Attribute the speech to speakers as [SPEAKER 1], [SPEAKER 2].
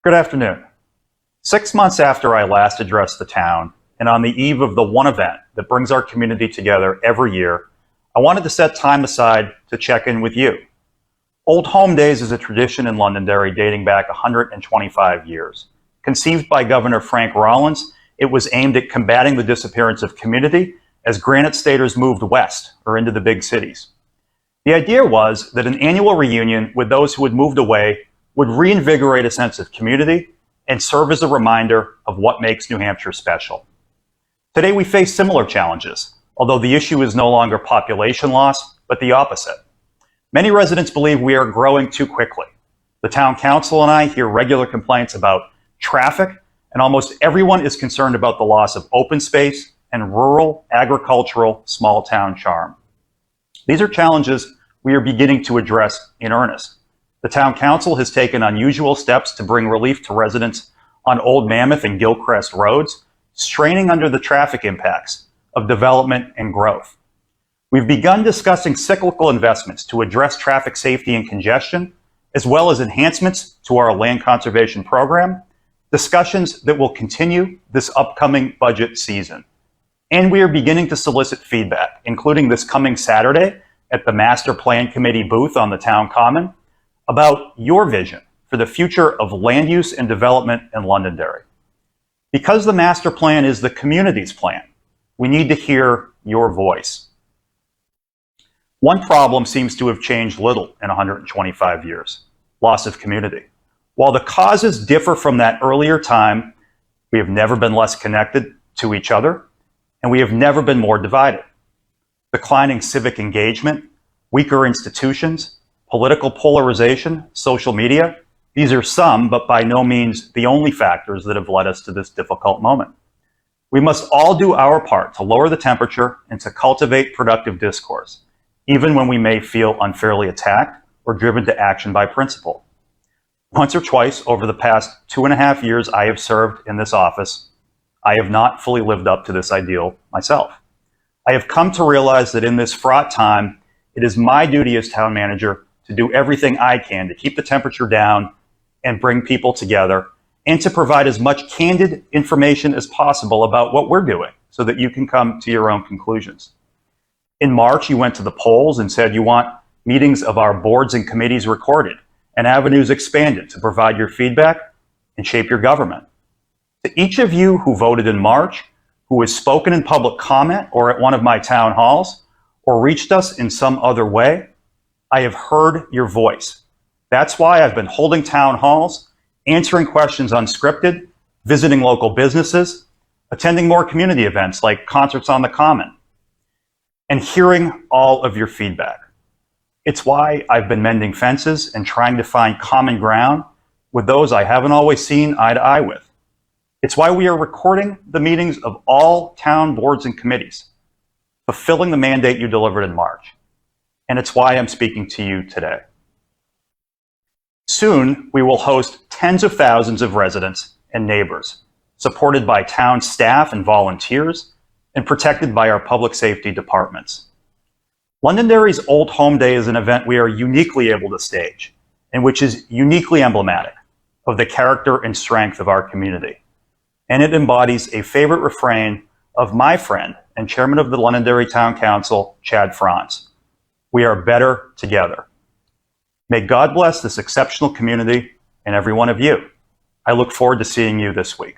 [SPEAKER 1] Good afternoon. 6 months after I last addressed the town, and on the eve of the one event that brings our community together every year, I wanted to set time aside to check in with you. Old Home Days is a tradition in Londonderry dating back 125 years. Conceived by Governor Frank Rollins, it was aimed at combating the disappearance of community as Granite Staters moved west or into the big cities. The idea was that an annual reunion with those who had moved away would reinvigorate a sense of community and serve as a reminder of what makes New Hampshire special. Today we face similar challenges, although the issue is no longer population loss, but the opposite. Many residents believe we are growing too quickly. The town council and I hear regular complaints about traffic, and almost everyone is concerned about the loss of open space and rural, agricultural, small town charm. These are challenges we are beginning to address in earnest. The town council has taken unusual steps to bring relief to residents on Old Mammoth and Gilcrest roads, straining under the traffic impacts of development and growth. We've begun discussing cyclical investments to address traffic safety and congestion, as well as enhancements to our land conservation program, discussions that will continue this upcoming budget season. And we are beginning to solicit feedback, including this coming Saturday at the Master Plan Committee booth on the Town Common, about your vision for the future of land use and development in Londonderry. Because the master plan is the community's plan, we need to hear your voice. One problem seems to have changed little in 125 years: loss of community. While the causes differ from that earlier time, we have never been less connected to each other, and we have never been more divided. Declining civic engagement, weaker institutions, political polarization, social media, these are some, but by no means the only factors that have led us to this difficult moment. We must all do our part to lower the temperature and to cultivate productive discourse, even when we may feel unfairly attacked or driven to action by principle. Once or twice over the past 2.5 years I have served in this office, I have not fully lived up to this ideal myself. I have come to realize that in this fraught time, it is my duty as town manager to do everything I can to keep the temperature down and bring people together, and to provide as much candid information as possible about what we're doing so that you can come to your own conclusions. In March, you went to the polls and said you want meetings of our boards and committees recorded and avenues expanded to provide your feedback and shape your government. To each of you who voted in March, who has spoken in public comment or at one of my town halls, or reached us in some other way, I have heard your voice. That's why I've been holding town halls, answering questions unscripted, visiting local businesses, attending more community events like concerts on the Common, and hearing all of your feedback. It's why I've been mending fences and trying to find common ground with those I haven't always seen eye to eye with. It's why we are recording the meetings of all town boards and committees, fulfilling the mandate you delivered in March. And it's why I'm speaking to you today. Soon, we will host tens of thousands of residents and neighbors, supported by town staff and volunteers, and protected by our public safety departments. Londonderry's Old Home Day is an event we are uniquely able to stage, and which is uniquely emblematic of the character and strength of our community. And it embodies a favorite refrain of my friend and chairman of the Londonderry Town Council, Chad Franz. We are better together. May God bless this exceptional community and every one of you. I look forward to seeing you this week.